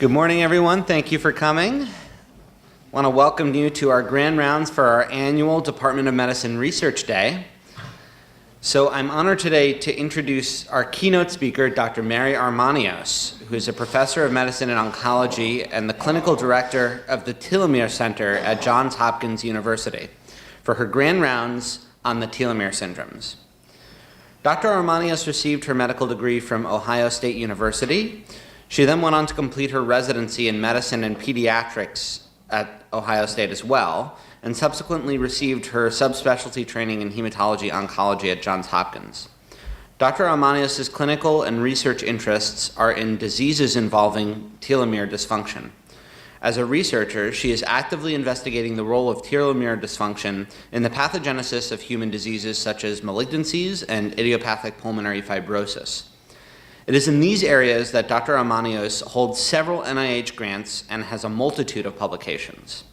Good morning, everyone. Thank you for coming. I want to welcome you to our grand rounds for our annual Department of Medicine Research Day. So I'm honored today to introduce our keynote speaker, Dr. Mary Armanios, who is a professor of medicine and oncology and the clinical director of the Telomere Center at Johns Hopkins University, for her grand rounds on the telomere syndromes. Dr. Armanios received her medical degree from Ohio State University. She then went on to complete her residency in medicine and pediatrics at Ohio State as well, and subsequently received her subspecialty training in hematology oncology at Johns Hopkins. Dr. Armanios' clinical and research interests are in diseases involving telomere dysfunction. As a researcher, she is actively investigating the role of telomere dysfunction in the pathogenesis of human diseases such as malignancies and idiopathic pulmonary fibrosis. It is in these areas that Dr. Armanios holds several NIH grants and has a multitude of publications.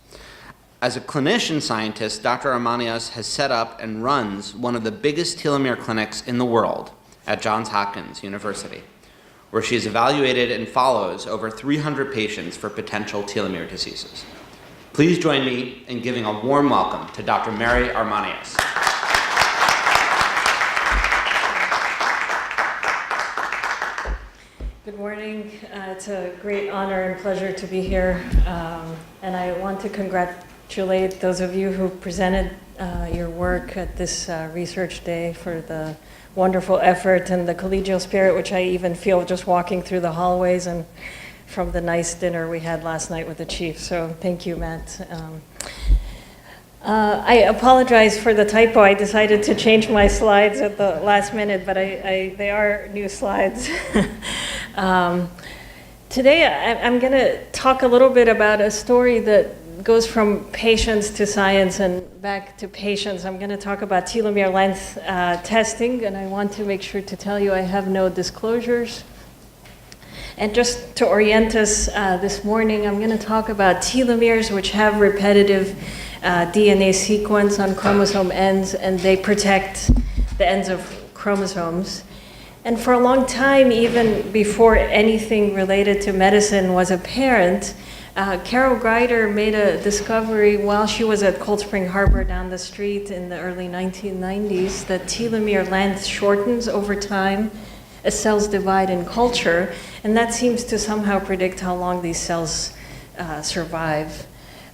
As a clinician scientist, Dr. Armanios has set up and runs one of the biggest telomere clinics in the world at Johns Hopkins University, where she has evaluated and follows over 300 patients for potential telomere diseases. Please join me in giving a warm welcome to Dr. Mary Armanios. Good morning. It's a great honor and pleasure to be here. And I want to congratulate those of you who presented your work at this research day for the wonderful effort and the collegial spirit, which I even feel just walking through the hallways and from the nice dinner we had last night with the chief. So thank you, Matt. I apologize for the typo. I decided to change my slides at the last minute, but they are new slides. Today I'm going to talk a little bit about a story that goes from patients to science and back to patients. I'm going to talk about telomere length testing, and I want to make sure to tell you I have no disclosures. And just to orient us this morning, I'm going to talk about telomeres, which have repetitive DNA sequence on chromosome ends, and they protect the ends of chromosomes. And for a long time, even before anything related to medicine was apparent, Carol Greider made a discovery while she was at Cold Spring Harbor down the street in the early 1990s that telomere length shortens over time as cells divide in culture, and that seems to somehow predict how long these cells survive.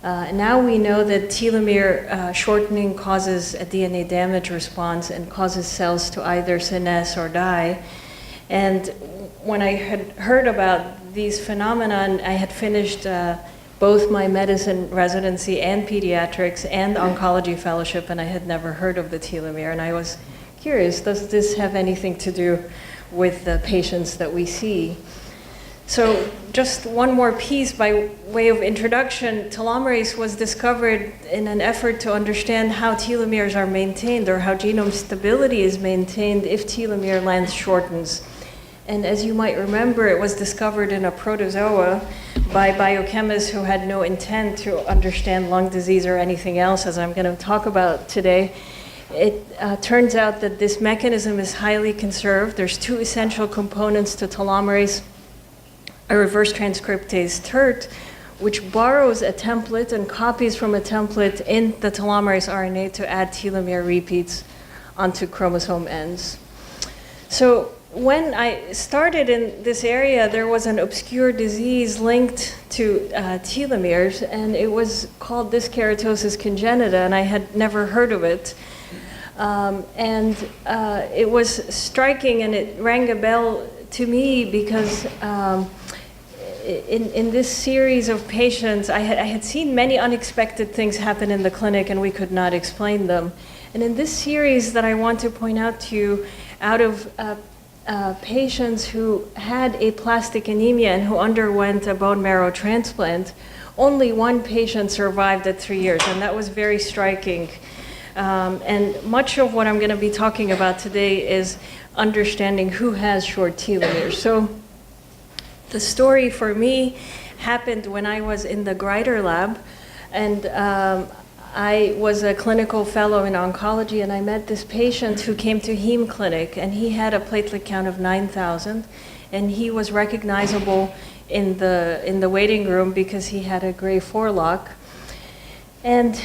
Now we know that telomere shortening causes a DNA damage response and causes cells to either senesce or die. And when I had heard about these phenomena, I had finished both my medicine residency and pediatrics and oncology fellowship, and I had never heard of the telomere. And I was curious, does this have anything to do with the patients that we see? So just one more piece by way of introduction. Telomerase was discovered in an effort to understand how telomeres are maintained or how genome stability is maintained if telomere length shortens. And as you might remember, it was discovered in a protozoa by biochemists who had no intent to understand lung disease or anything else, as I'm going to talk about today. It turns out that this mechanism is highly conserved. There's two essential components to telomerase: a reverse transcriptase TERT, which borrows a template and copies from a template in the telomerase RNA to add telomere repeats onto chromosome ends. So when I started in this area, there was an obscure disease linked to telomeres, and it was called dyskeratosis congenita, and I had never heard of it. It was striking, and it rang a bell to me because in this series of patients, I had seen many unexpected things happen in the clinic, and we could not explain them. And in this series that I want to point out to you, out of patients who had aplastic anemia and who underwent a bone marrow transplant, only one patient survived at 3 years, and that was very striking. And much of what I'm going to be talking about today is understanding who has short telomeres. So the story for me happened when I was in the Greider lab, and I was a clinical fellow in oncology, and I met this patient who came to heme clinic, and he had a platelet count of 9,000, and he was recognizable in the waiting room because he had a gray forelock. And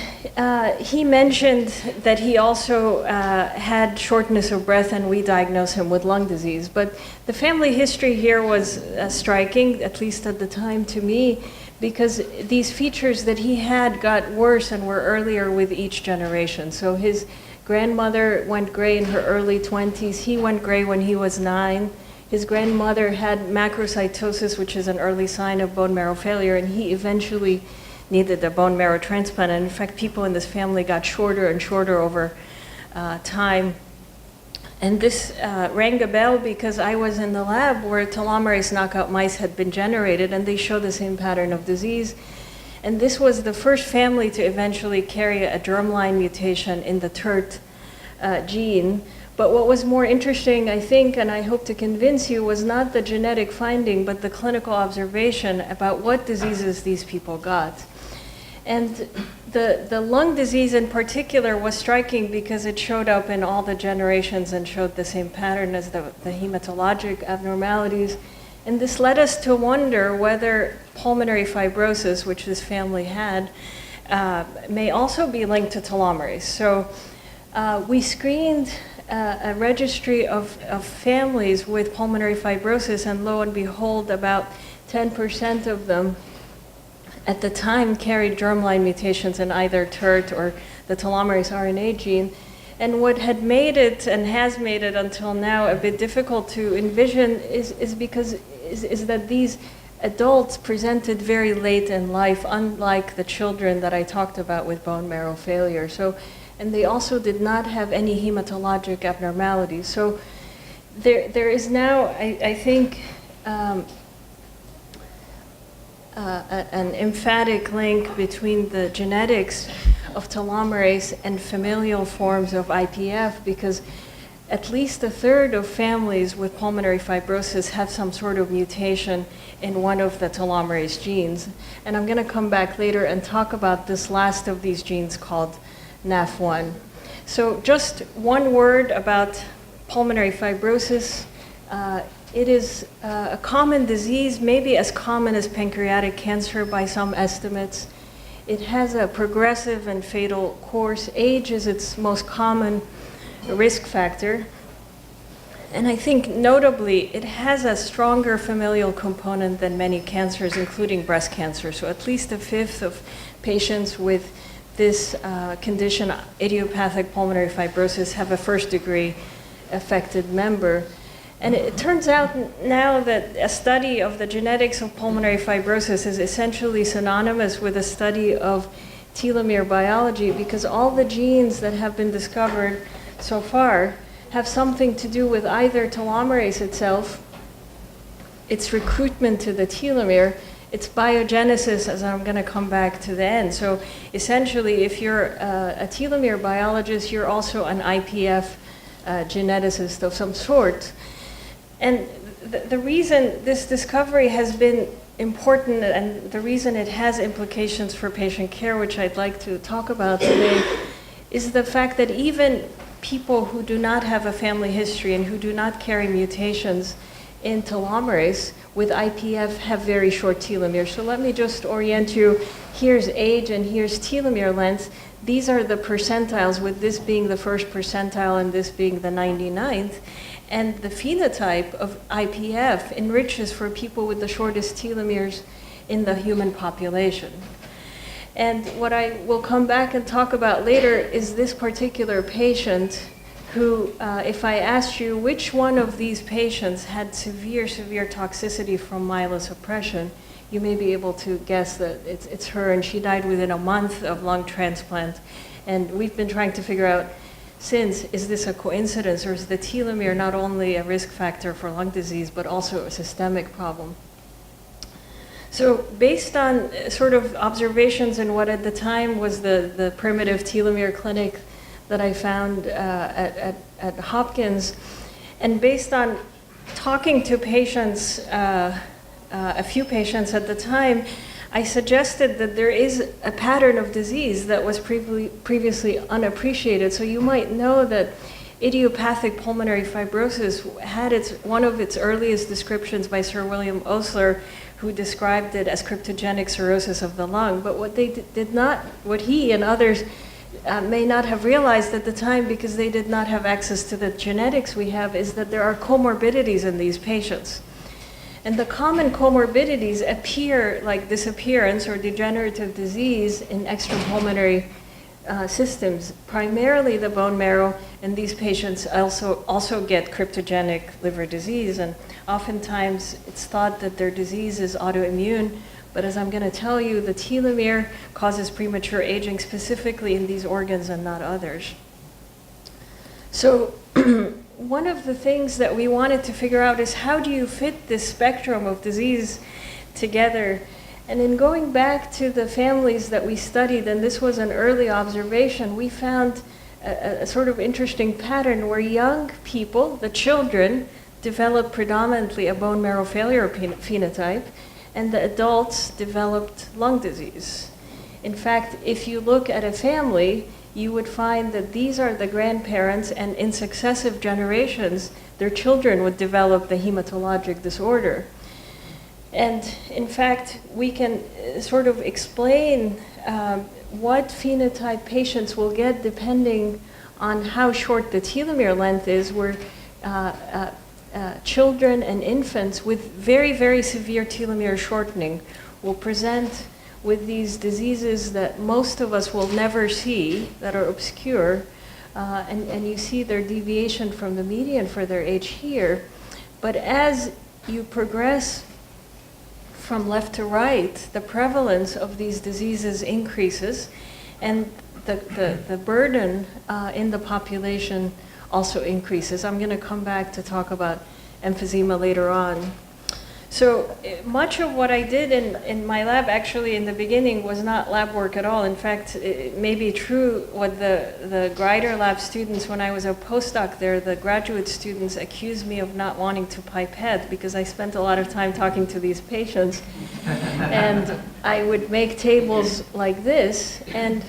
he mentioned that he also had shortness of breath, and we diagnosed him with lung disease. But the family history here was striking, at least at the time to me, because these features that he had got worse and were earlier with each generation. So his grandmother went gray in her early 20s. He went gray when he was 9. His grandmother had macrocytosis, which is an early sign of bone marrow failure, and he eventually needed a bone marrow transplant. And in fact, people in this family got shorter and shorter over time. And this rang a bell because I was in the lab where telomerase knockout mice had been generated, and they show the same pattern of disease. And this was the first family to eventually carry a germline mutation in the TERT gene. But what was more interesting, I think, and I hope to convince you, was not the genetic finding, but the clinical observation about what diseases these people got. And the lung disease in particular was striking because it showed up in all the generations and showed the same pattern as the hematologic abnormalities. And this led us to wonder whether pulmonary fibrosis, which this family had, may also be linked to telomerase. So we screened a registry of families with pulmonary fibrosis, and lo and behold, about 10% of them at the time carried germline mutations in either TERT or the telomerase RNA gene. And what had made it, and has made it until now, a bit difficult to envision is that these adults presented very late in life, unlike the children that I talked about with bone marrow failure. So, and they also did not have any hematologic abnormalities. So there is now, I think, an emphatic link between the genetics of telomerase and familial forms of IPF, because at least a third of families with pulmonary fibrosis have some sort of mutation in one of the telomerase genes. And I'm going to come back later and talk about this last of these genes called NAF1. So just one word about pulmonary fibrosis. It is a common disease, maybe as common as pancreatic cancer by some estimates. It has a progressive and fatal course. Age is its most common risk factor. And I think notably, it has a stronger familial component than many cancers, including breast cancer. So at least a fifth of patients with this condition, idiopathic pulmonary fibrosis, have a first-degree affected member. And it turns out now that a study of the genetics of pulmonary fibrosis is essentially synonymous with a study of telomere biology, because all the genes that have been discovered so far have something to do with either telomerase itself, its recruitment to the telomere, its biogenesis, as I'm going to come back to the end. So essentially, if you're a telomere biologist, you're also an IPF geneticist of some sort. And the reason this discovery has been important, and the reason it has implications for patient care, which I'd like to talk about today, is the fact that even people who do not have a family history and who do not carry mutations in telomerase with IPF have very short telomeres. So let me just orient you. Here's age and here's telomere length. These are the percentiles, with this being the first percentile and this being the 99th. And the phenotype of IPF enriches for people with the shortest telomeres in the human population. And what I will come back and talk about later is this particular patient who, if I asked you which one of these patients had severe toxicity from myelosuppression, you may be able to guess that it's her, and she died within a month of lung transplant. And we've been trying to figure out since, is this a coincidence, or is the telomere not only a risk factor for lung disease, but also a systemic problem? So based on sort of observations in what at the time was the primitive telomere clinic that I found at Hopkins, and based on talking to patients, a few patients at the time, I suggested that there is a pattern of disease that was previously unappreciated. So you might know that idiopathic pulmonary fibrosis had one of its earliest descriptions by Sir William Osler who described it as cryptogenic cirrhosis of the lung. But what they did not, what he and others may not have realized at the time, because they did not have access to the genetics we have, is that there are comorbidities in these patients. And the common comorbidities appear like disappearance or degenerative disease in extrapulmonary systems, primarily the bone marrow, and these patients also get cryptogenic liver disease. And oftentimes it's thought that their disease is autoimmune, but as I'm going to tell you, the telomere causes premature aging specifically in these organs and not others. So one of the things that we wanted to figure out is, how do you fit this spectrum of disease together? And in going back to the families that we studied, and this was an early observation, we found a sort of interesting pattern where young people, the children, developed predominantly a bone marrow failure phenotype, and the adults developed lung disease. In fact, if you look at a family, you would find that these are the grandparents, and in successive generations, their children would develop the hematologic disorder. And in fact, we can sort of explain what phenotype patients will get depending on how short the telomere length is, where children and infants with very, very severe telomere shortening will present with these diseases that most of us will never see, that are obscure, and you see their deviation from the median for their age here. But as you progress from left to right, the prevalence of these diseases increases, and the burden in the population also increases. I'm going to come back to talk about emphysema later on. So much of what I did in my lab, actually in the beginning, was not lab work at all. In fact, it may be true what the Greider lab students, when I was a postdoc there, the graduate students accused me of not wanting to pipette because I spent a lot of time talking to these patients. And I would make tables like this, and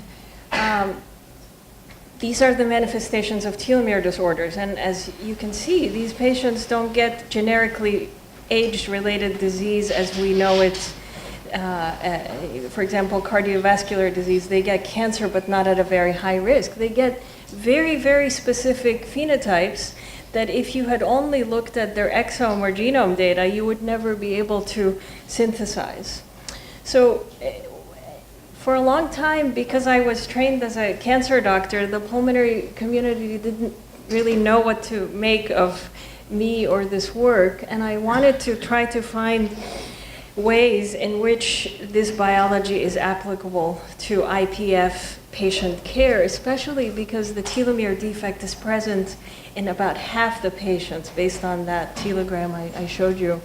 these are the manifestations of telomere disorders. And as you can see, these patients don't get generically age-related disease as we know it. For example, cardiovascular disease, they get cancer but not at a very high risk. They get very, very specific phenotypes that if you had only looked at their exome or genome data, you would never be able to synthesize. So for a long time, because I was trained as a cancer doctor, the pulmonary community didn't really know what to make of me or this work, and I wanted to try to find ways in which this biology is applicable to IPF patient care, especially because the telomere defect is present in about half the patients based on that telegram I showed you.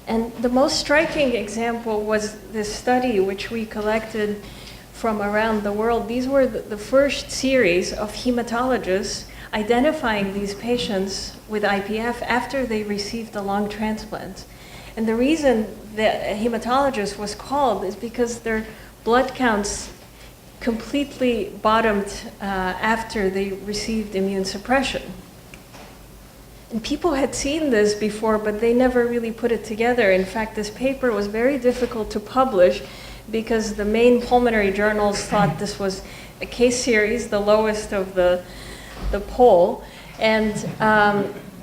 And the most striking example was this study which we collected from around the world. These were the first series of hematologists identifying these patients with IPF after they received a lung transplant. And the reason that a hematologist was called is because their blood counts completely bottomed after they received immune suppression. And people had seen this before, but they never really put it together. In fact, this paper was very difficult to publish because the main pulmonary journals thought this was a case series, the lowest of the poll, and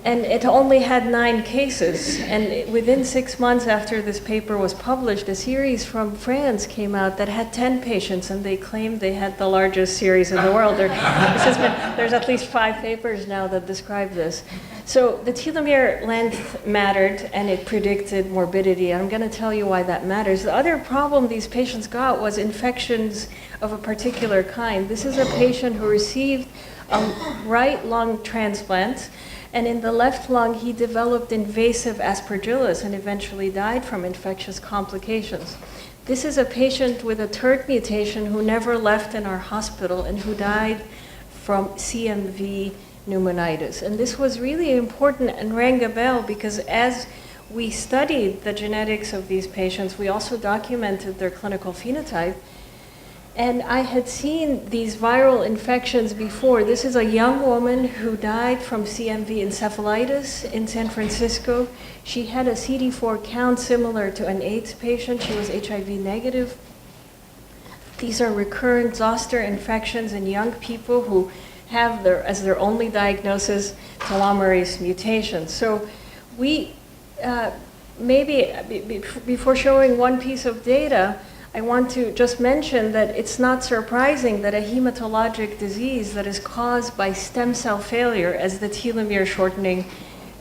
it only had 9 cases. And within 6 months after this paper was published, a series from France came out that had 10 patients, and they claimed they had the largest series in the world. There's at least 5 papers now that describe this. So the telomere length mattered, and it predicted morbidity. I'm going to tell you why that matters. The other problem these patients got was infections of a particular kind. This is a patient who received a right lung transplant, and in the left lung he developed invasive aspergillus and eventually died from infectious complications. This is a patient with a TERT mutation who never left in our hospital and who died from CMV pneumonitis. And this was really important and rang a bell because as we studied the genetics of these patients, we also documented their clinical phenotype. And I had seen these viral infections before. This is a young woman who died from CMV encephalitis in San Francisco. She had a CD4 count similar to an AIDS patient. She was HIV negative. These are recurrent zoster infections in young people who have as their only diagnosis telomerase mutations. So we, before showing one piece of data, I want to just mention that it's not surprising that a hematologic disease that is caused by stem cell failure, as the telomere shortening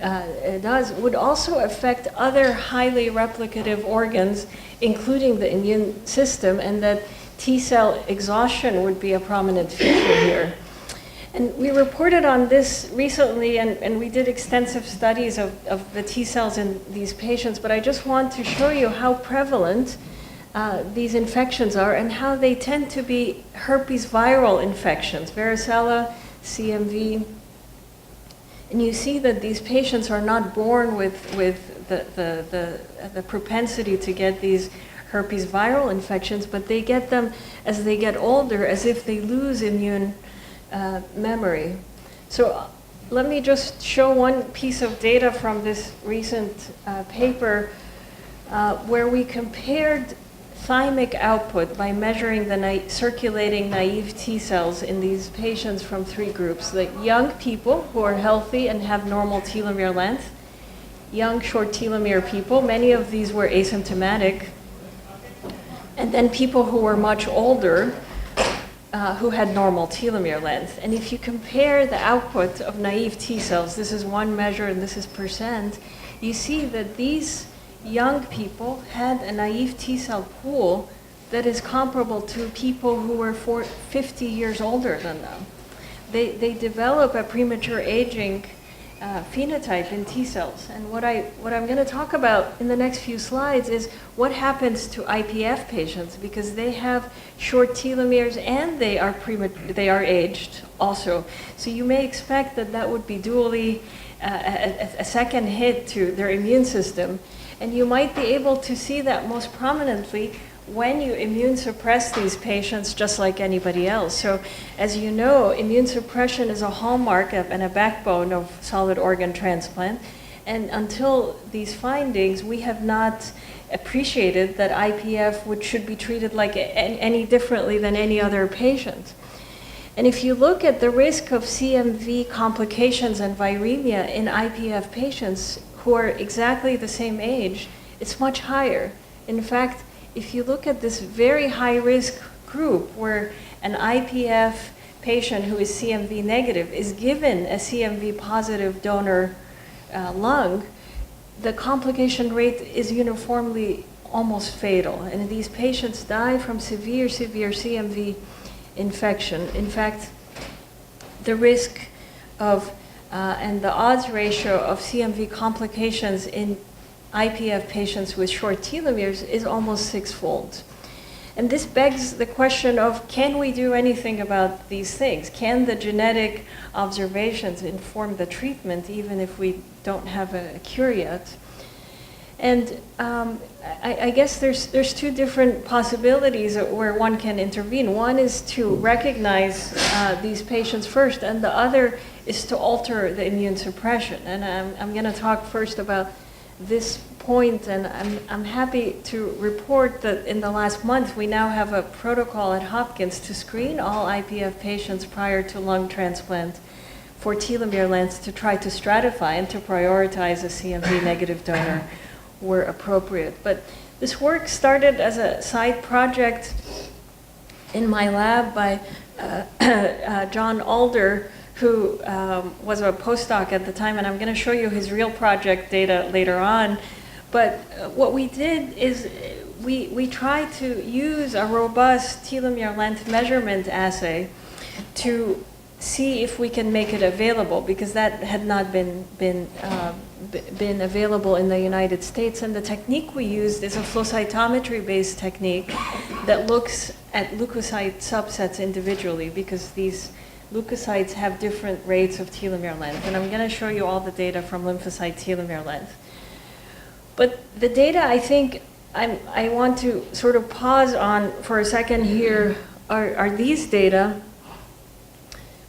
does, would also affect other highly replicative organs, including the immune system, and that T-cell exhaustion would be a prominent feature here. And we reported on this recently, and we did extensive studies of the T-cells in these patients, but I just want to show you how prevalent these infections are and how they tend to be herpes viral infections, varicella, CMV. And you see that these patients are not born with the propensity to get these herpes viral infections, but they get them as they get older, as if they lose immune memory. So let me just show one piece of data from this recent paper where we compared thymic output by measuring the circulating naive T cells in these patients from three groups: the young people who are healthy and have normal telomere length, young short telomere people, many of these were asymptomatic, and then people who were much older who had normal telomere length. And if you compare the output of naive T cells, this is one measure and this is %, you see that these young people had a naive T cell pool that is comparable to people who were 50 years older than them. They develop a premature aging phenotype in T cells. And what I'm going to talk about in the next few slides is what happens to IPF patients, because they have short telomeres and they are aged also. So you may expect that would be dually a second hit to their immune system. And you might be able to see that most prominently when you immune suppress these patients just like anybody else. So as you know, immune suppression is a hallmark and a backbone of solid organ transplant. And until these findings, we have not appreciated that IPF should be treated like any differently than any other patient. And if you look at the risk of CMV complications and viremia in IPF patients who are exactly the same age, it's much higher. In fact, if you look at this very high risk group where an IPF patient who is CMV negative is given a CMV positive donor lung, the complication rate is uniformly almost fatal. And these patients die from severe CMV infection. In fact, the risk of and the odds ratio of CMV complications in IPF patients with short telomeres is almost 6-fold. And this begs the question of, can we do anything about these things? Can the genetic observations inform the treatment even if we don't have a cure yet? And I guess there's two different possibilities where one can intervene. One is to recognize these patients first, and the other is to alter the immune suppression. And I'm going to talk first about this point, and I'm happy to report that in the last month we now have a protocol at Hopkins to screen all IPF patients prior to lung transplant for telomere lengths to try to stratify and to prioritize a CMV negative donor where appropriate. But this work started as a side project in my lab by John Alder, who was a postdoc at the time, and I'm going to show you his real project data later on. But what we did is we tried to use a robust telomere length measurement assay to see if we can make it available, because that had not been available in the United States. And the technique we used is a flow cytometry-based technique that looks at leukocyte subsets individually, because these leukocytes have different rates of telomere length. And I'm going to show you all the data from lymphocyte telomere length. But the data, I think, I want to sort of pause on for a second here are these data.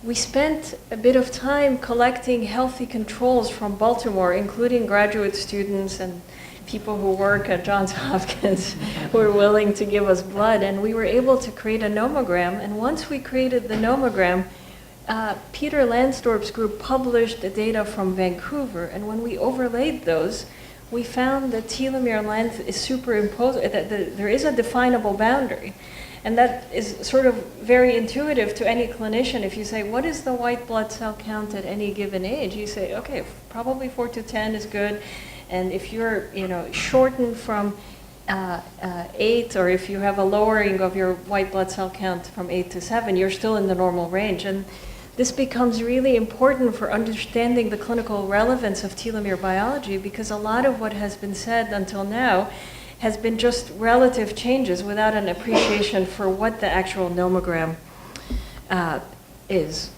We spent a bit of time collecting healthy controls from Baltimore, including graduate students and people who work at Johns Hopkins who were willing to give us blood. And we were able to create a nomogram. And once we created the nomogram, Peter Lansdorp's group published the data from Vancouver. And when we overlaid those, we found that telomere length is superimposed, that there is a definable boundary. And that is sort of very intuitive to any clinician. If you say, what is the white blood cell count at any given age? You say, okay, probably 4 to 10 is good. And if you're, shortened from 8, or if you have a lowering of your white blood cell count from 8 to 7, you're still in the normal range. And this becomes really important for understanding the clinical relevance of telomere biology, because a lot of what has been said until now has been just relative changes without an appreciation for what the actual nomogram is.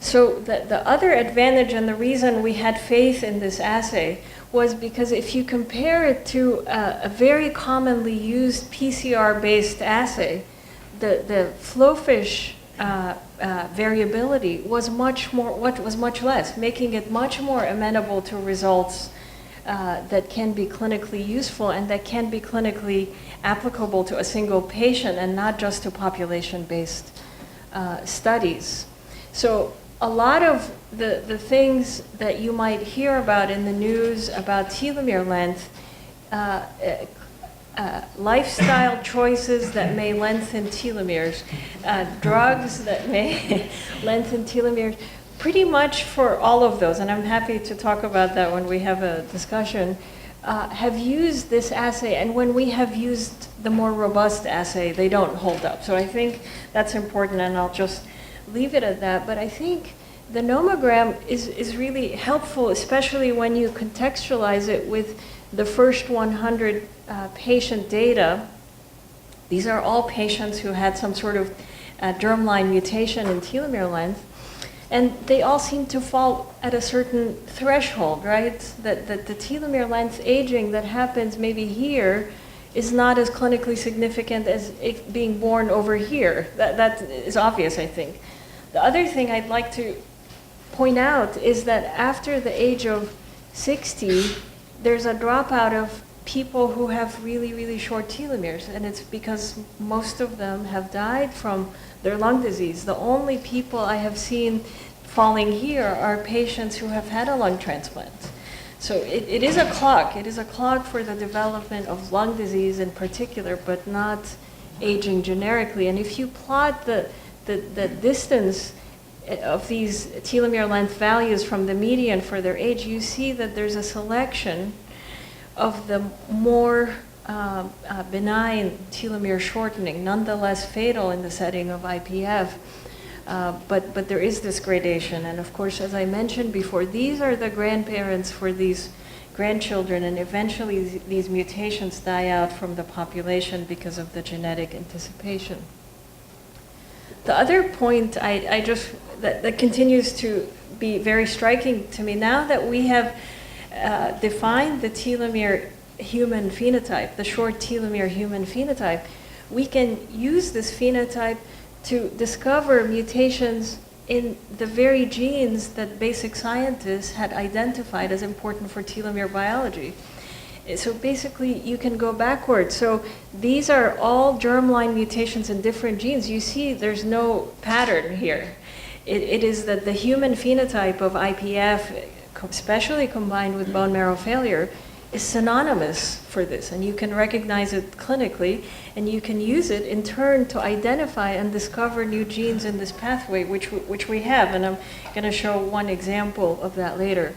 So the other advantage and the reason we had faith in this assay was because if you compare it to a very commonly used PCR-based assay, the flowfish variability was much less, making it much more amenable to results that can be clinically useful and that can be clinically applicable to a single patient and not just to population-based studies. So a lot of the things that you might hear about in the news about telomere length, lifestyle choices that may lengthen telomeres, drugs that may lengthen telomeres, pretty much for all of those, and I'm happy to talk about that when we have a discussion, have used this assay, and when we have used the more robust assay, they don't hold up. So I think that's important, and I'll just leave it at that. But I think the nomogram is really helpful, especially when you contextualize it with the first 100 patient data. These are all patients who had some sort of germline mutation in telomere length. And they all seem to fall at a certain threshold, right? That the telomere length aging that happens maybe here is not as clinically significant as it being born over here. That is obvious, I think. The other thing I'd like to point out is that after the age of 60, there's a dropout of people who have really, really short telomeres, and it's because most of them have died from their lung disease. The only people I have seen falling here are patients who have had a lung transplant. So it is a clock. It is a clock for the development of lung disease in particular, but not aging generically. And if you plot the distance of these telomere length values from the median for their age, you see that there's a selection of the more benign telomere shortening, nonetheless fatal in the setting of IPF. But there is this gradation. And of course, as I mentioned before, these are the grandparents for these grandchildren, and eventually these mutations die out from the population because of the genetic anticipation. The other point that continues to be very striking to me, now that we have defined the telomere human phenotype, the short telomere human phenotype, we can use this phenotype to discover mutations in the very genes that basic scientists had identified as important for telomere biology. So basically, you can go backwards. So these are all germline mutations in different genes. You see there's no pattern here. It is that the human phenotype of IPF, especially combined with bone marrow failure, is synonymous for this, and you can recognize it clinically, and you can use it in turn to identify and discover new genes in this pathway, which we have, and I'm going to show one example of that later.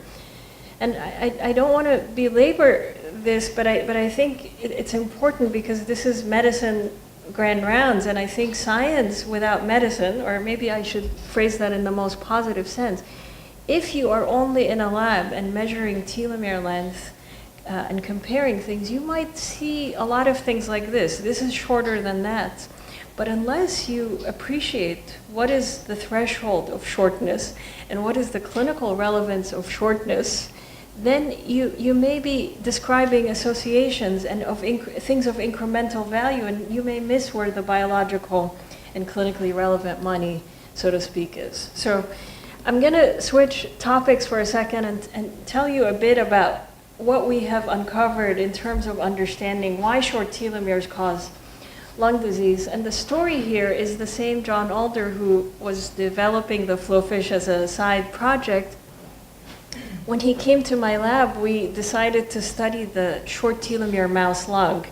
And I don't want to belabor this, but I think it's important because this is medicine grand rounds, and I think science without medicine, or maybe I should phrase that in the most positive sense, if you are only in a lab and measuring telomere length and comparing things, you might see a lot of things like this. This is shorter than that. But unless you appreciate what is the threshold of shortness and what is the clinical relevance of shortness, then you may be describing associations and things of incremental value, and you may miss where the biological and clinically relevant money, so to speak, is. So I'm going to switch topics for a second and tell you a bit about what we have uncovered in terms of understanding why short telomeres cause lung disease. And the story here is the same John Alder who was developing the flowfish as a side project. When he came to my lab, we decided to study the short telomere mouse lung.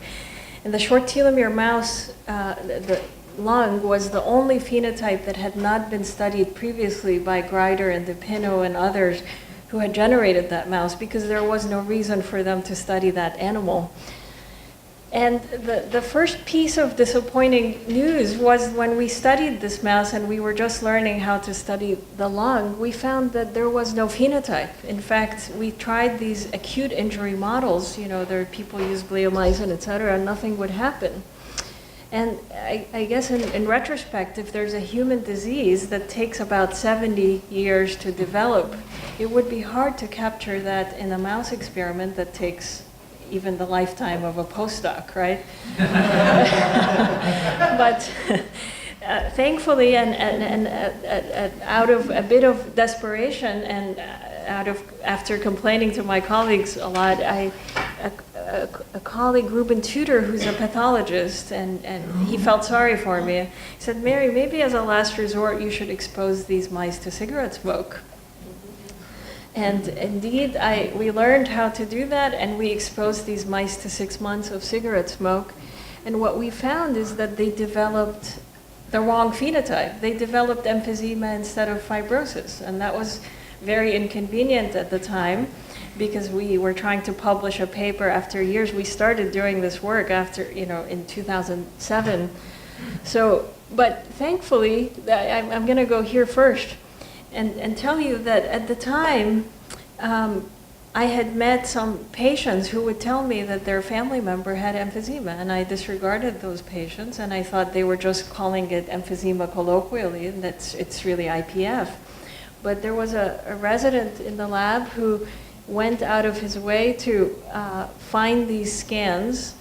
And the short telomere mouse, the lung was the only phenotype that had not been studied previously by Grider and DePino and others who had generated that mouse, because there was no reason for them to study that animal. And the first piece of disappointing news was when we studied this mouse and we were just learning how to study the lung, we found that there was no phenotype. In fact, we tried these acute injury models, there people use bleomycin, et cetera, and nothing would happen. And I guess in retrospect, if there's a human disease that takes about 70 years to develop, it would be hard to capture that in a mouse experiment that takes even the lifetime of a postdoc, right? But thankfully, and out of a bit of desperation and after complaining to my colleagues a lot, a colleague, Ruben Tudor, who's a pathologist, and he felt sorry for me. He said, Mary, maybe as a last resort, you should expose these mice to cigarette smoke. And indeed, we learned how to do that, and we exposed these mice to 6 months of cigarette smoke. And what we found is that they developed the wrong phenotype. They developed emphysema instead of fibrosis, and that was very inconvenient at the time, because we were trying to publish a paper after years. We started doing this work in 2007. So, but thankfully, I'm going to go here first and tell you that at the time, I had met some patients who would tell me that their family member had emphysema, and I disregarded those patients, and I thought they were just calling it emphysema colloquially, and it's really IPF. But there was a resident in the lab who went out of his way to find these scans,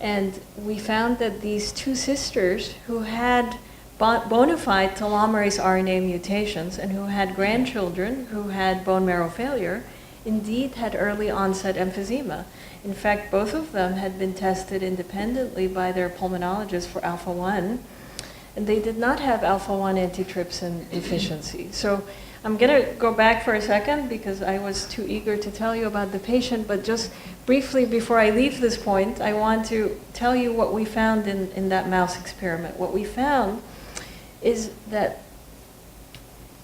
and we found that these two sisters who had bona fide telomerase RNA mutations and who had grandchildren who had bone marrow failure indeed had early onset emphysema. In fact, both of them had been tested independently by their pulmonologist for alpha-1, and they did not have alpha-1 antitrypsin deficiency. So I'm going to go back for a second because I was too eager to tell you about the patient, but just briefly before I leave this point, I want to tell you what we found in that mouse experiment. What we found is that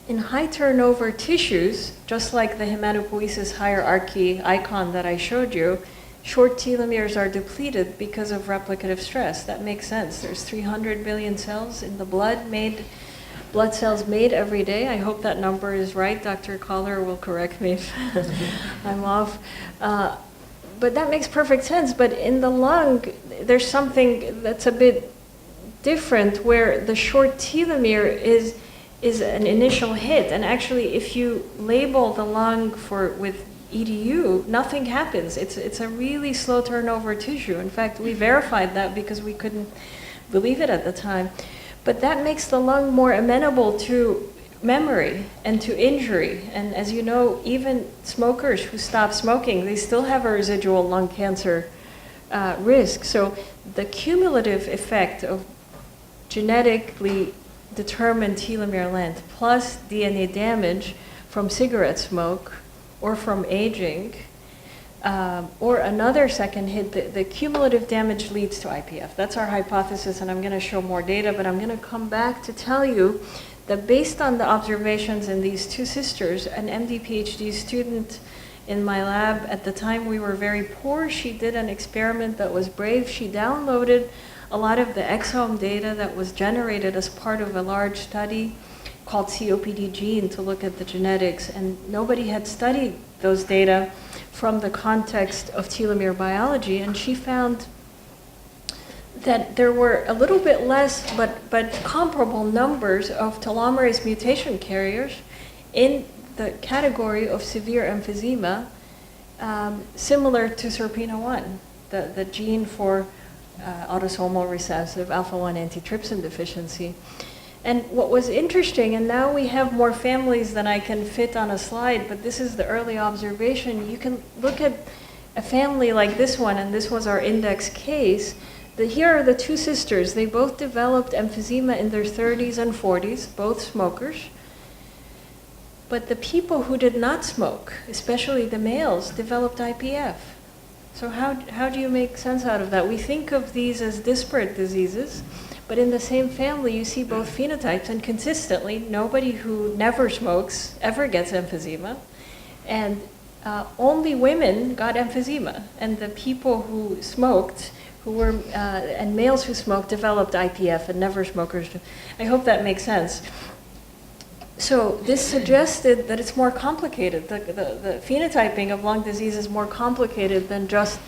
in high turnover tissues, just like the hematopoiesis hierarchy icon that I showed you, short telomeres are depleted because of replicative stress. That makes sense. There's 300 billion cells in the blood cells made every day. I hope that number is right. Dr. Collar will correct me if I'm off. But that makes perfect sense. But in the lung, there's something that's a bit different, where the short telomere is an initial hit. And actually, if you label the lung with EDU, nothing happens. It's a really slow turnover tissue. In fact, we verified that because we couldn't believe it at the time. But that makes the lung more amenable to memory and to injury. And as you know, even smokers who stop smoking, they still have a residual lung cancer risk. So the cumulative effect of genetically determined telomere length plus DNA damage from cigarette smoke or from aging, or another second hit, the cumulative damage leads to IPF. That's our hypothesis, and I'm going to show more data, but I'm going to come back to tell you that based on the observations in these two sisters, an MD PhD student in my lab, at the time we were very poor, she did an experiment that was brave. She downloaded a lot of the exome data that was generated as part of a large study called COPD gene to look at the genetics, and nobody had studied those data from the context of telomere biology, and she found that there were a little bit less but comparable numbers of telomerase mutation carriers in the category of severe emphysema similar to SERPINA1, the gene for autosomal recessive alpha-1 antitrypsin deficiency. And what was interesting, and now we have more families than I can fit on a slide, but this is the early observation. You can look at a family like this one, and this was our index case. Here are the two sisters. They both developed emphysema in their 30s and 40s, both smokers. But the people who did not smoke, especially the males, developed IPF. So how do you make sense out of that? We think of these as disparate diseases, but in the same family, you see both phenotypes, and consistently, nobody who never smokes ever gets emphysema, and only women got emphysema, and the people who smoked, and males who smoked, developed IPF, and never smokers. I hope that makes sense. So this suggested that it's more complicated. The phenotyping of lung disease is more complicated than just.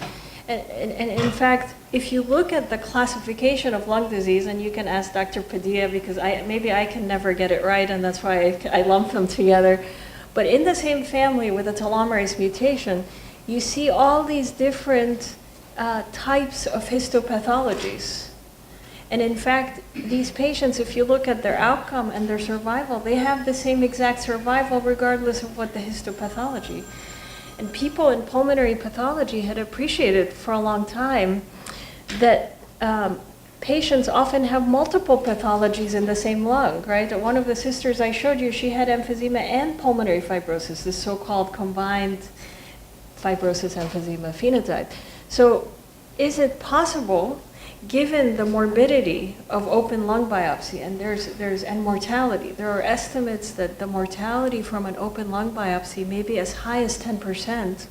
And in fact, if you look at the classification of lung disease, and you can ask Dr. Padilla, because maybe I can never get it right, and that's why I lump them together. But in the same family with a telomerase mutation, you see all these different types of histopathologies. And in fact, these patients, if you look at their outcome and their survival, they have the same exact survival regardless of what the histopathology. And people in pulmonary pathology had appreciated for a long time that patients often have multiple pathologies in the same lung, right? One of the sisters I showed you, she had emphysema and pulmonary fibrosis, this so-called combined fibrosis emphysema phenotype. So is it possible, given the morbidity of open lung biopsy, and and mortality, there are estimates that the mortality from an open lung biopsy may be as high as 10%,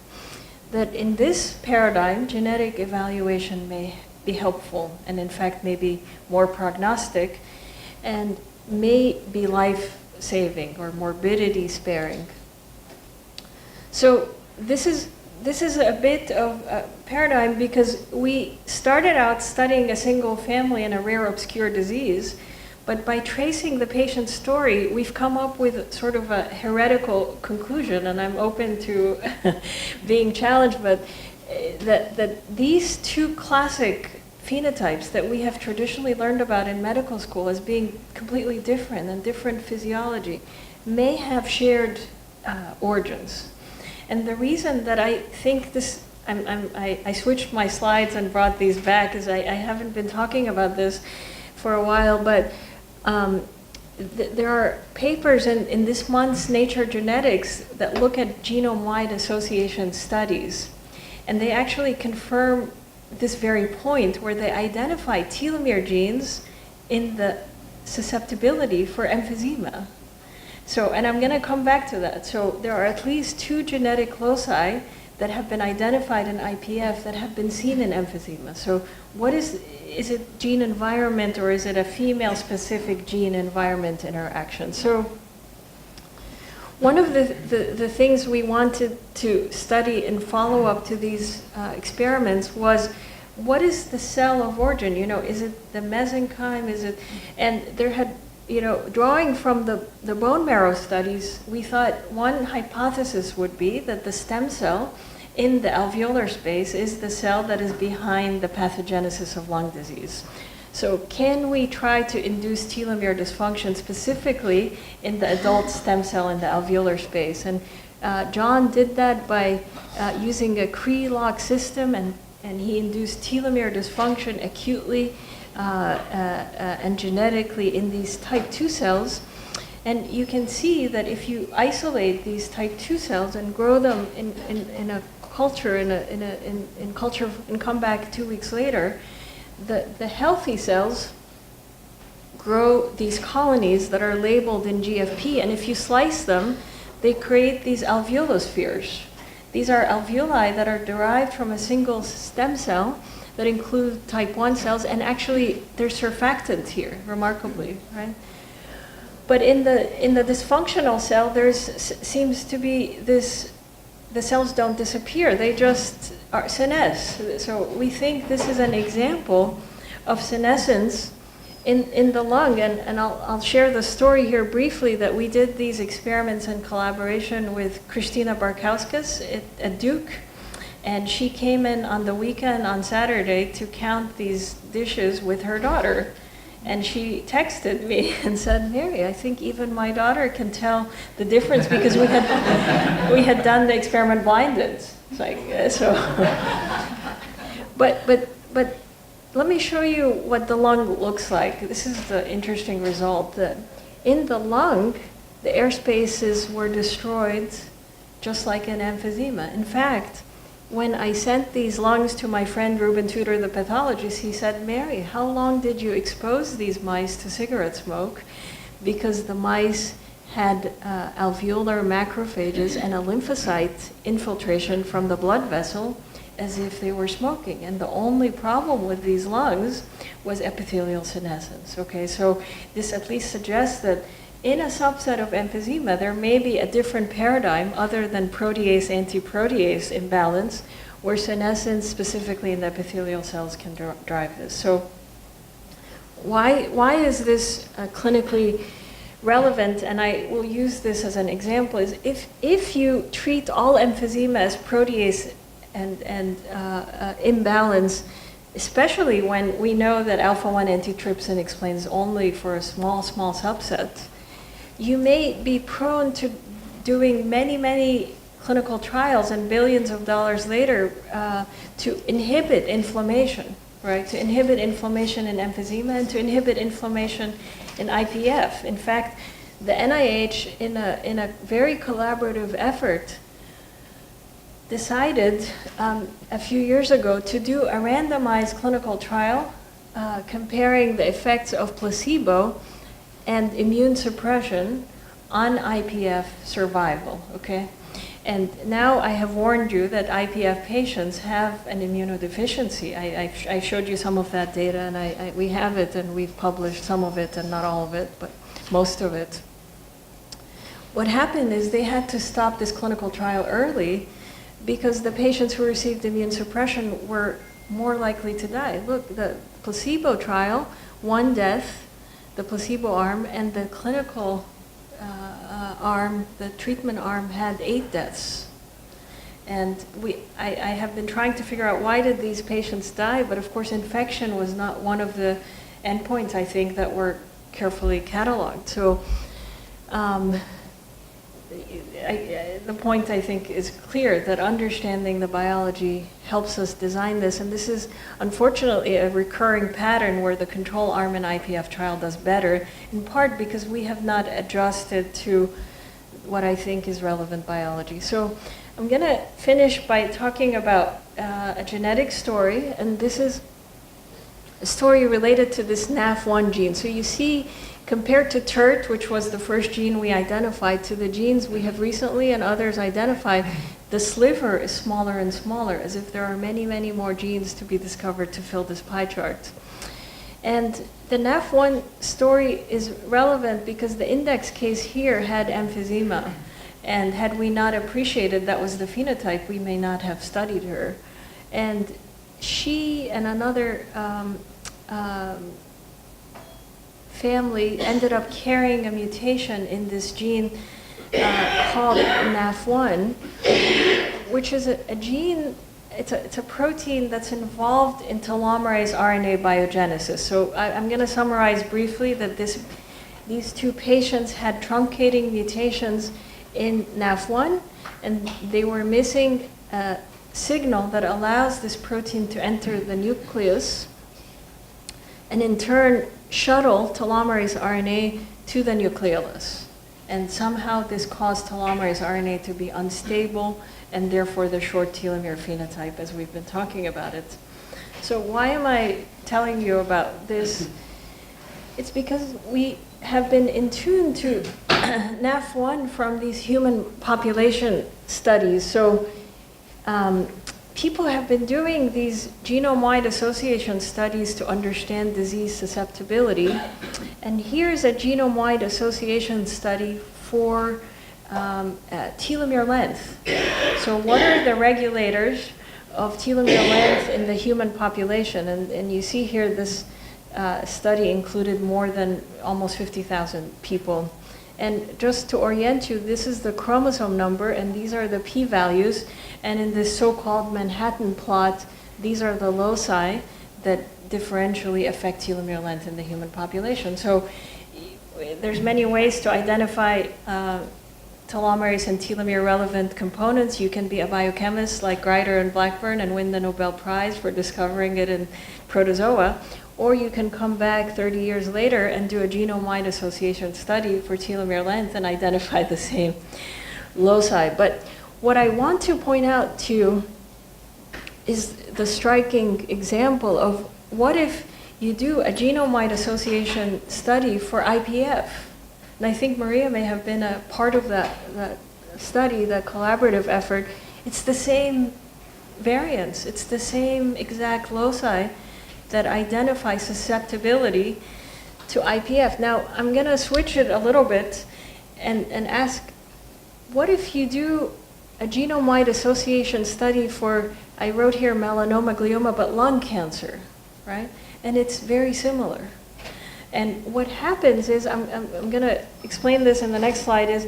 that in this paradigm, genetic evaluation may be helpful, and in fact may be more prognostic, and may be life-saving or morbidity-sparing. So this is a bit of a paradigm, because we started out studying a single family in a rare obscure disease, but by tracing the patient's story, we've come up with sort of a heretical conclusion, and I'm open to being challenged, but that these two classic phenotypes that we have traditionally learned about in medical school as being completely different and different physiology may have shared origins. And the reason that I think this, I switched my slides and brought these back, is I haven't been talking about this for a while, but there are papers in this month's Nature Genetics that look at genome-wide association studies. And they actually confirm this very point, where they identify telomere genes in the susceptibility for emphysema. So, and I'm going to come back to that. So there are at least 2 genetic loci that have been identified in IPF that have been seen in emphysema. So what is it gene environment, or is it a female-specific gene environment interaction? So one of the things we wanted to study in follow-up to these experiments was, what is the cell of origin? You know, is it the mesenchyme? Is it, and there had, you know, drawing from the bone marrow studies, we thought one hypothesis would be that the stem cell in the alveolar space is the cell that is behind the pathogenesis of lung disease. So can we try to induce telomere dysfunction specifically in the adult stem cell in the alveolar space? And John did that by using a Cree-lock system, and he induced telomere dysfunction acutely and genetically in these type 2 cells. And you can see that if you isolate these type 2 cells and grow them in a culture, in culture, and come back 2 weeks later, the healthy cells grow these colonies that are labeled in GFP, and if you slice them, they create these alveolospheres. These are alveoli that are derived from a single stem cell that include type 1 cells, and actually there's surfactant here, remarkably, right? But in the dysfunctional cell, seems to be this, the cells don't disappear, they just are senesce. So we think this is an example of senescence in the lung, and I'll share the story here briefly, that we did these experiments in collaboration with Christina Barkauskas at Duke, And she came in on the weekend on Saturday to count these dishes with her daughter. And she texted me and said, Mary, I think even my daughter can tell the difference because we had done the experiment blinded. It's like, so. But let me show you what the lung looks like. This is the interesting result. That in the lung, the air spaces were destroyed just like in emphysema. In fact, when I sent these lungs to my friend Ruben Tudor, the pathologist, he said, Mary, how long did you expose these mice to cigarette smoke? Because the mice had alveolar macrophages and a lymphocyte infiltration from the blood vessel as if they were smoking. And the only problem with these lungs was epithelial senescence. Okay, so this at least suggests that in a subset of emphysema, there may be a different paradigm other than protease-antiprotease imbalance, where senescence, specifically in the epithelial cells, can drive this. So why is this clinically relevant? And I will use this as an example, is if you treat all emphysema as protease and imbalance, especially when we know that alpha-1 antitrypsin explains only for a small subset, you may be prone to doing many clinical trials and billions of dollars later to inhibit inflammation, right? To inhibit inflammation in emphysema and to inhibit inflammation in IPF. In fact, the NIH, in a very collaborative effort, decided a few years ago to do a randomized clinical trial comparing the effects of placebo and immune suppression on IPF survival, okay? And now I have warned you that IPF patients have an immunodeficiency. I showed you some of that data, and we have it, and we've published some of it, and not all of it, but most of it. What happened is they had to stop this clinical trial early because the patients who received immune suppression were more likely to die. Look, the placebo trial, 1 death, the placebo arm, and the clinical arm, the treatment arm, had 8 deaths. And I have been trying to figure out why did these patients die, but of course infection was not one of the endpoints, I think, that were carefully cataloged. So the point, I think, is clear that understanding the biology helps us design this. And this is, unfortunately, a recurring pattern where the control arm in IPF trial does better, in part because we have not adjusted to what I think is relevant biology. So I'm going to finish by talking about a genetic story. And this is a story related to this NAF1 gene. So you see, compared to TERT, which was the first gene we identified, to the genes we have recently and others identified, the sliver is smaller and smaller, as if there are many more genes to be discovered to fill this pie chart. And the NAF1 story is relevant because the index case here had emphysema. And had we not appreciated that was the phenotype, we may not have studied her. And she and another family ended up carrying a mutation in this gene called NAF1, which is a gene, it's a protein that's involved in telomerase RNA biogenesis. So I'm going to summarize briefly that these 2 patients had truncating mutations in NAF1, and they were missing a signal that allows this protein to enter the nucleus and in turn shuttle telomerase RNA to the nucleolus. And somehow this caused telomerase RNA to be unstable and therefore the short telomere phenotype, as we've been talking about it. So why am I telling you about this? It's because we have been in tune to NAF1 from these human population studies. So people have been doing these genome-wide association studies to understand disease susceptibility. And here's a genome-wide association study for telomere length. So what are the regulators of telomere length in the human population? And you see here this study included more than almost 50,000 people. And just to orient you, this is the chromosome number, and these are the p-values. And in this so-called Manhattan plot, these are the loci that differentially affect telomere length in the human population. So there's many ways to identify telomeres and telomere-relevant components. You can be a biochemist like Greider and Blackburn and win the Nobel Prize for discovering it in protozoa. Or you can come back 30 years later and do a genome-wide association study for telomere length and identify the same loci. But what I want to point out to you is the striking example of what if you do a genome-wide association study for IPF. And I think Maria may have been a part of that study, that collaborative effort. It's the same variants. It's the same exact loci that identify susceptibility to IPF. Now, I'm going to switch it a little bit and ask, what if you do a genome-wide association study for, I wrote here melanoma, glioma, but lung cancer, right? And it's very similar. And what happens is, I'm going to explain this in the next slide, is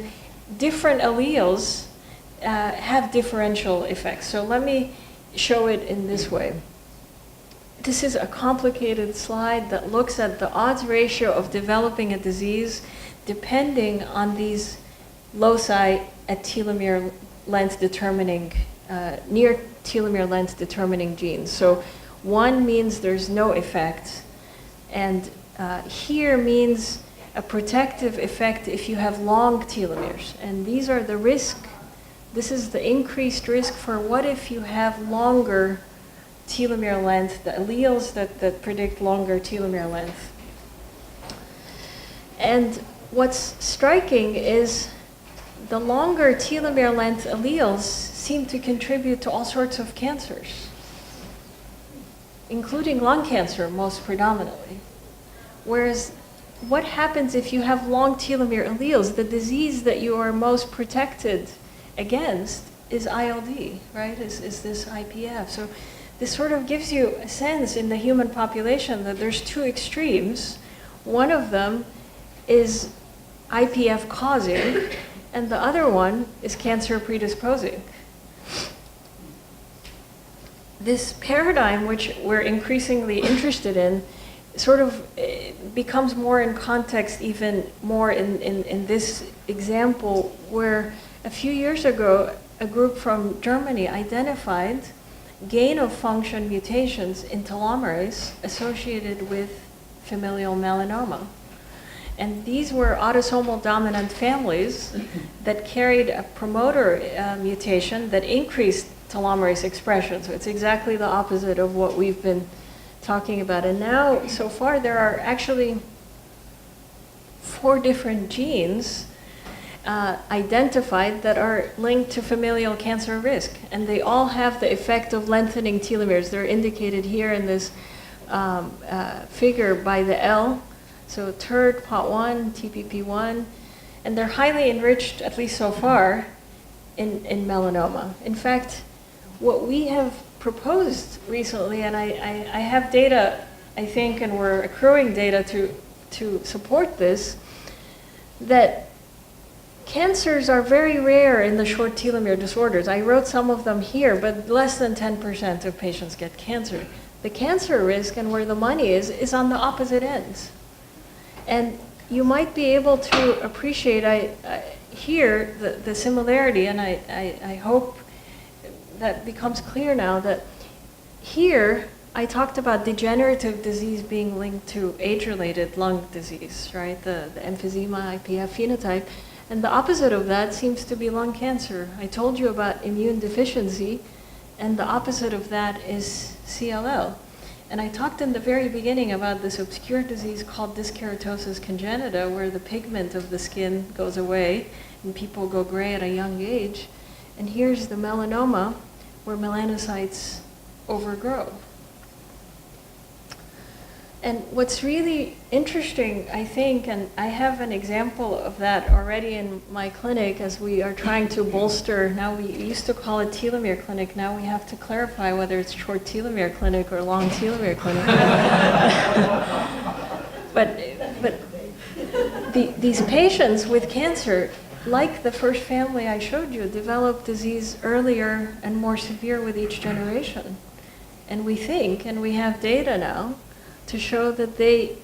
different alleles have differential effects. So let me show it in this way. This is a complicated slide that looks at the odds ratio of developing a disease depending on these loci at telomere length determining, near telomere length determining genes. So 1 means there's no effect, and here means a protective effect if you have long telomeres. And these are the risk, this is the increased risk for what if you have longer telomere length, the alleles that predict longer telomere length. And what's striking is the longer telomere length alleles seem to contribute to all sorts of cancers, including lung cancer most predominantly. Whereas what happens if you have long telomere alleles? The disease that you are most protected against is ILD, right? Is this IPF. So this sort of gives you a sense in the human population that there's 2 extremes. One of them is IPF causing, and the other one is cancer predisposing. This paradigm, which we're increasingly interested in, sort of becomes more in context, even more in this example, where a few years ago, a group from Germany identified gain-of-function mutations in telomeres associated with familial melanoma. And these were autosomal dominant families that carried a promoter mutation that increased telomerase expression. So it's exactly the opposite of what we've been talking about. And now, so far, there are actually 4 different genes identified that are linked to familial cancer risk. And they all have the effect of lengthening telomeres. They're indicated here in this figure by the L. So TERT, POT1, TPP1, and they're highly enriched, at least so far, in melanoma. In fact, what we have proposed recently, and I have data, I think, and we're accruing data to support this, that cancers are very rare in the short telomere disorders. I wrote some of them here, but less than 10% of patients get cancer. The cancer risk and where the money is on the opposite ends. And you might be able to appreciate here the similarity, and I hope that becomes clear now that here I talked about degenerative disease being linked to age-related lung disease, right? The emphysema, IPF phenotype. And the opposite of that seems to be lung cancer. I told you about immune deficiency, and the opposite of that is CLL. And I talked in the very beginning about this obscure disease called dyskeratosis congenita, where the pigment of the skin goes away and people go gray at a young age. And here's the melanoma, where melanocytes overgrow. And what's really interesting, I think, and I have an example of that already in my clinic as we are trying to bolster, now we used to call it telomere clinic, now we have to clarify whether it's short telomere clinic or long telomere clinic. but these patients with cancer, like the first family I showed you, develop disease earlier and more severe with each generation. And we think, and we have data now, to show that they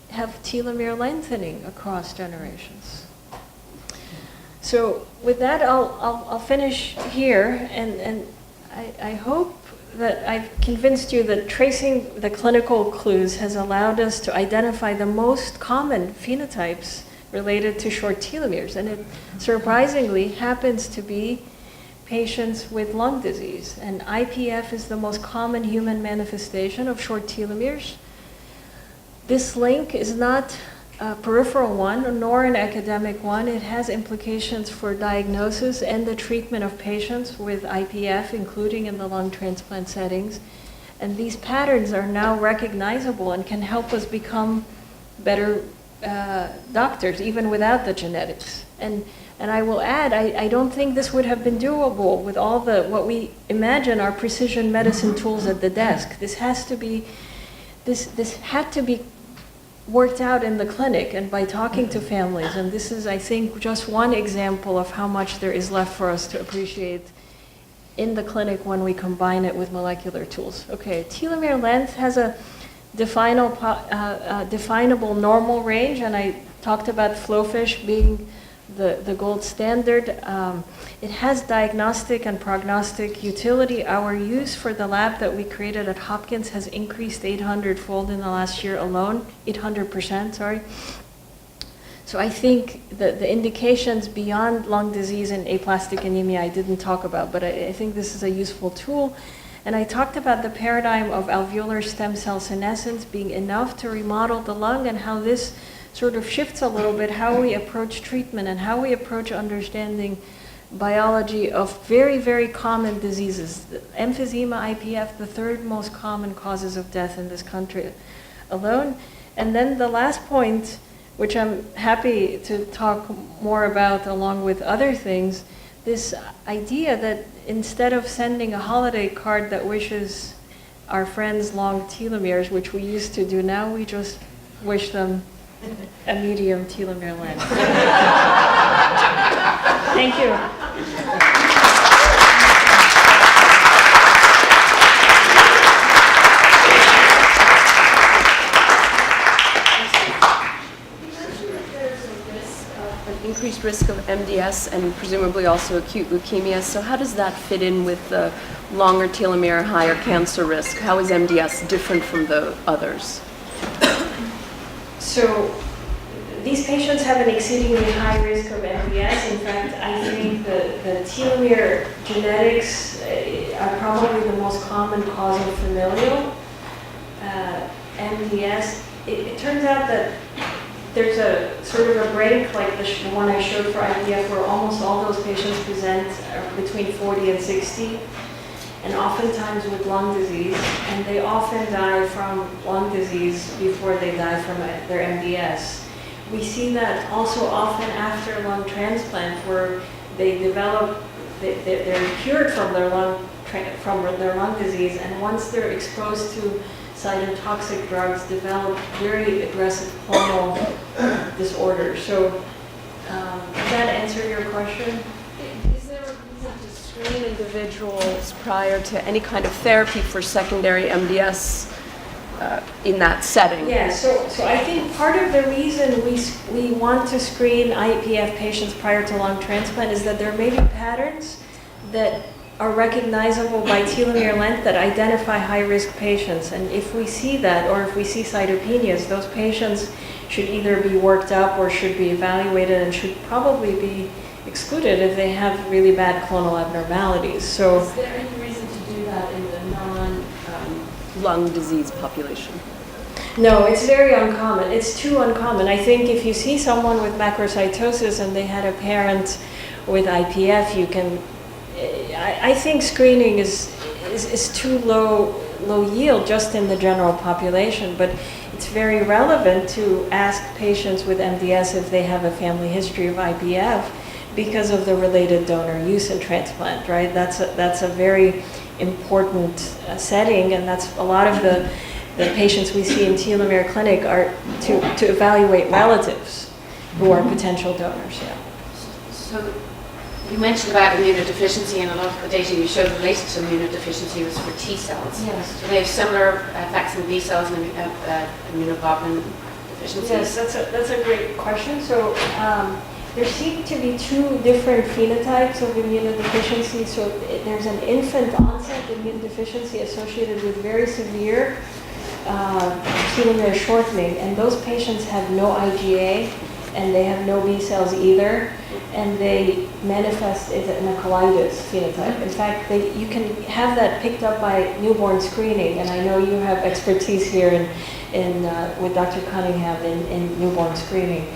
have telomere lengthening across generations. So with that, I'll finish here, and I hope that I've convinced you that tracing the clinical clues has allowed us to identify the most common phenotypes related to short telomeres, and it surprisingly happens to be patients with lung disease, and IPF is the most common human manifestation of short telomeres. This link is not a peripheral one, nor an academic one. It has implications for diagnosis and the treatment of patients with IPF, including in the lung transplant settings. And these patterns are now recognizable and can help us become better doctors, even without the genetics. And I will add, I don't think this would have been doable with all what we imagine are precision medicine tools at the desk. This had to be worked out in the clinic and by talking to families. And this is, I think, just one example of how much there is left for us to appreciate in the clinic when we combine it with molecular tools. Okay, telomere length has a definable normal range, and I talked about flowfish being the gold standard. It has diagnostic and prognostic utility. Our use for the lab that we created at Hopkins has increased 800-fold in the last year alone, 800%, sorry. So I think the indications beyond lung disease and aplastic anemia I didn't talk about, but I think this is a useful tool. And I talked about the paradigm of alveolar stem cell senescence being enough to remodel the lung, and how this sort of shifts a little bit how we approach treatment and how we approach understanding biology of very, very common diseases. Emphysema, IPF, the third most common causes of death in this country alone. And then the last point, which I'm happy to talk more about along with other things, this idea that instead of sending a holiday card that wishes our friends long telomeres, which we used to do, now we just wish them a medium telomere length. Thank you. Increased risk of MDS and presumably also acute leukemia. So how does that fit in with the longer telomere, higher cancer risk? How is MDS different from the others? So these patients have an exceedingly high risk of MDS. In fact, I think the telomere genetics are probably the most common cause of familial MDS. It turns out that there's a sort of a break, like the one I showed for IPF, where almost all those patients present between 40 and 60, and oftentimes with lung disease, and they often die from lung disease before they die from their MDS. We see that also often after lung transplant, where they develop, they're cured from their lung disease, and once they're exposed to cytotoxic drugs, develop very aggressive clonal disorders. So, does that answer your question? Is there a reason to screen individuals prior to any kind of therapy for secondary MDS in that setting? Yeah, so I think part of the reason we want to screen IPF patients prior to lung transplant is that there may be patterns that are recognizable by telomere length that identify high-risk patients. And if we see that, or if we see cytopenias, those patients should either be worked up or should be evaluated and should probably be excluded if they have really bad clonal abnormalities. So, is there any reason to do that in the non-lung disease population? No, it's very uncommon. It's too uncommon. I think if you see someone with macrocytosis and they had a parent with IPF, you can. I think screening is too low yield just in the general population, but it's very relevant to ask patients with MDS if they have a family history of IPF because of the related donor use and transplant, right? That's a very important setting, and that's a lot of the patients we see in telomere clinic are to evaluate relatives. who are potential donors, yeah. So you mentioned about immunodeficiency, and a lot of the data you showed related to immunodeficiency was for T cells. Yes. Do they have similar effects in B cells and immunoglobulin deficiencies? Yes, that's a great question. So there seem to be two different phenotypes of immunodeficiency. So there's an infant onset immunodeficiency associated with very severe telomere shortening, and those patients have no IgA and they have no B cells either, and they manifest in a colitis phenotype. In fact, you can have that picked up by newborn screening, and I know you have expertise here with Dr. Cunningham in newborn screening.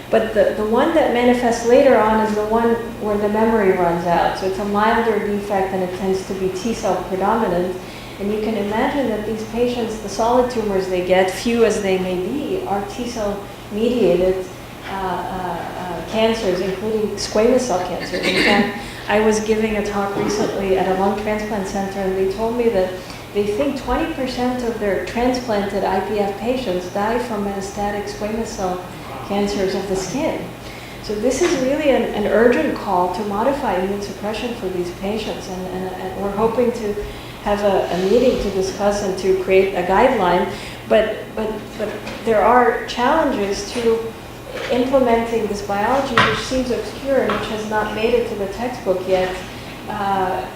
But the one that manifests later on is the one where the memory runs out. So it's a milder defect and it tends to be T cell predominant. And you can imagine that these patients, the solid tumors they get, few as they may be, are T cell mediated cancers, including squamous cell cancer. In fact, I was giving a talk recently at a lung transplant center, and they told me that they think 20% of their transplanted IPF patients die from metastatic squamous cell cancers of the skin. So this is really an urgent call to modify immune suppression for these patients, and we're hoping to have a meeting to discuss and to create a guideline. But there are challenges to implementing this biology, which seems obscure and which has not made it to the textbook yet. I'm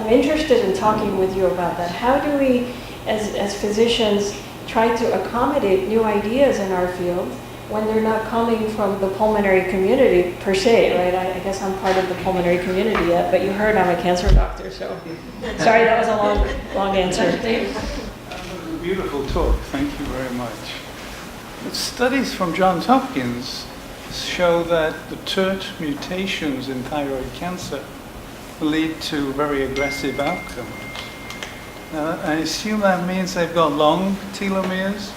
interested in talking with you about that. How do we, as physicians, try to accommodate new ideas in our field when they're not coming from the pulmonary community per se, right? I guess I'm part of the pulmonary community yet, but you heard I'm a cancer doctor, so sorry that was a long answer. Beautiful talk, thank you very much. But studies from Johns Hopkins show that the TERT mutations in thyroid cancer lead to very aggressive outcomes. Now, I assume that means they've got long telomeres,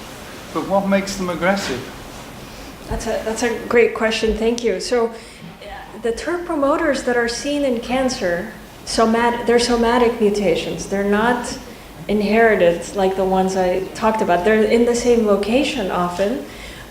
but what makes them aggressive? That's a great question, thank you. So the TERT promoters that are seen in cancer, they're somatic mutations. They're not inherited like the ones I talked about. They're in the same location often,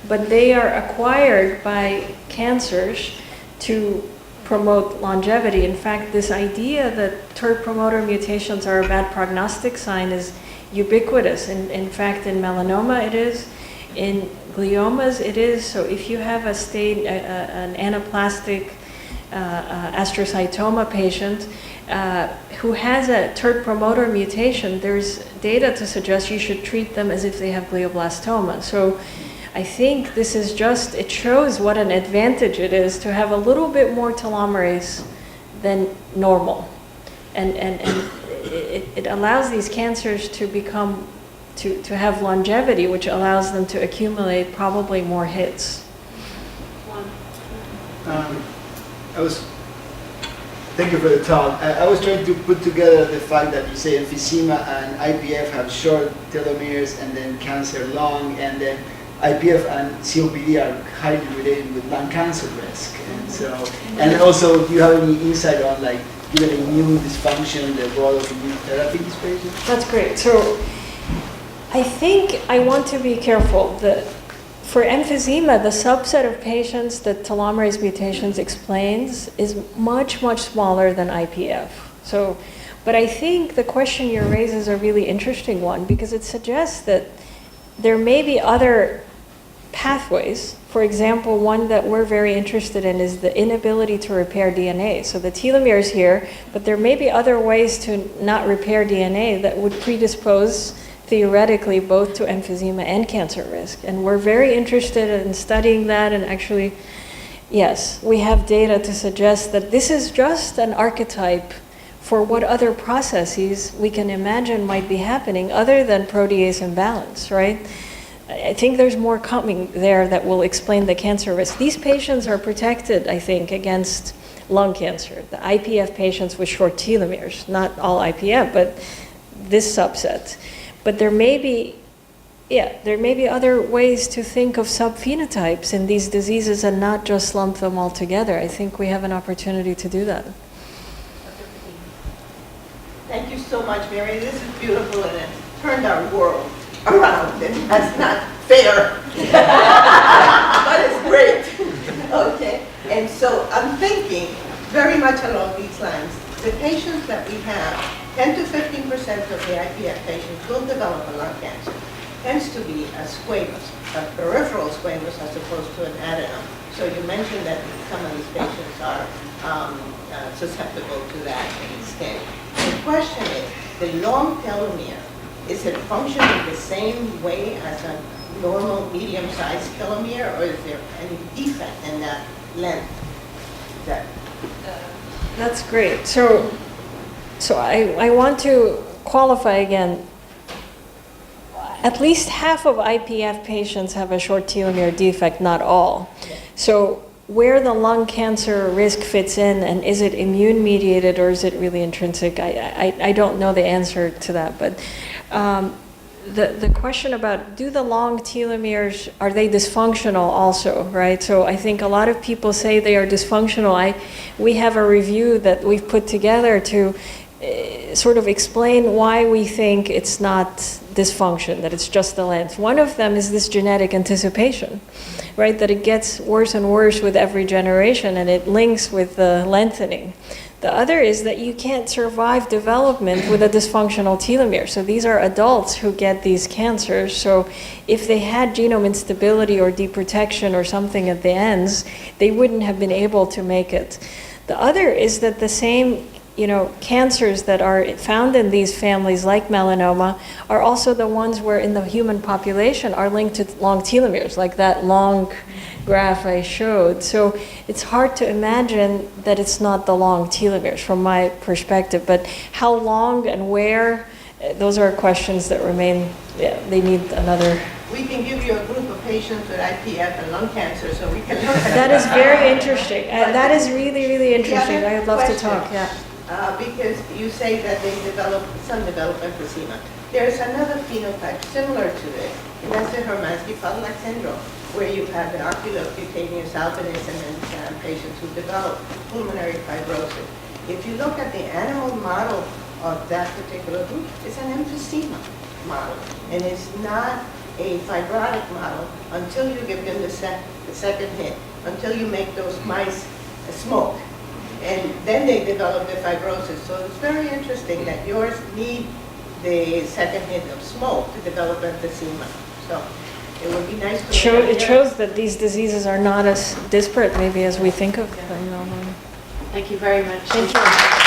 but they are acquired by cancers to promote longevity. In fact, this idea that TERT promoter mutations are a bad prognostic sign is ubiquitous. In fact, in melanoma it is, in gliomas it is. So if you have an anaplastic astrocytoma patient who has a TERT promoter mutation, there's data to suggest you should treat them as if they have glioblastoma. So I think this is it shows what an advantage it is to have a little bit more telomerase than normal. And it allows these cancers to become, to have longevity, which allows them to accumulate probably more hits. Thank you for the talk. I was trying to put together the fact that you say emphysema and IPF have short telomeres, and then cancer long, and then IPF and COPD are highly related with lung cancer risk. And so, and also, do you have any insight on, like, given immune dysfunction, the role of immune therapy in these patients? That's great. So I think I want to be careful that for emphysema, the subset of patients that telomerase mutations explains is much, much smaller than IPF. So, but I think the question you raise is a really interesting one, because it suggests that there may be other pathways. For example, one that we're very interested in is the inability to repair DNA. So the telomere is here, but there may be other ways to not repair DNA that would predispose theoretically both to emphysema and cancer risk. And we're very interested in studying that, and actually, yes, we have data to suggest that this is just an archetype for what other processes we can imagine might be happening other than protease imbalance, right? I think there's more coming there that will explain the cancer risk. These patients are protected, I think, against lung cancer. The IPF patients with short telomeres, not all IPF, but this subset. But there may be other ways to think of subphenotypes in these diseases and not just lump them all together. I think we have an opportunity to do that. Thank you so much, Mary. This is beautiful, and it turned our world around, and that's not fair. But it's great. Okay, and so I'm thinking very much along these lines. The patients that we have, 10 to 15% of the IPF patients will develop a lung cancer. Tends to be a squamous, a peripheral squamous as opposed to an adenome. So you mentioned that some of these patients are susceptible to that extent. The question is, the long telomere, is it functioning the same way as a normal medium-sized telomere, or is there any defect in that length? That's great. So I want to qualify again. At least half of IPF patients have a short telomere defect, not all. So where the lung cancer risk fits in, and is it immune mediated or is it really intrinsic? I don't know the answer to that, but the question about, do the long telomeres, are they dysfunctional also, right? So I think a lot of people say they are dysfunctional. We have a review that we've put together to sort of explain why we think it's not dysfunction, that it's just the length. One of them is this genetic anticipation, right? That it gets worse and worse with every generation, and it links with the lengthening. The other is that you can't survive development with a dysfunctional telomere. So these are adults who get these cancers. So if they had genome instability or deprotection or something at the ends, they wouldn't have been able to make it. The other is that the same cancers that are found in these families, like melanoma, are also the ones where in the human population are linked to long telomeres, like that long graph I showed. So it's hard to imagine that it's not the long telomeres from my perspective, but how long and where, those are questions that remain, they need another. We can give you a group of patients with IPF and lung cancer so we can look at That is very interesting. That is really, really interesting. I'd love to talk, yeah. Because you say that some develop emphysema. There's another phenotype similar to this, and that's the Hermansky-Pudlak syndrome, where you have the ocular cutaneous albinism in patients who develop pulmonary fibrosis. If you look at the animal model of that particular group, it's an emphysema model, and it's not a fibrotic model until you give them the second hit, until you make those mice smoke. And then they develop the fibrosis. So it's very interesting that yours need the second hit of smoke to develop emphysema. So it would be nice to It shows that these diseases are not as disparate maybe as we think of them. Thank you very much. Thank you.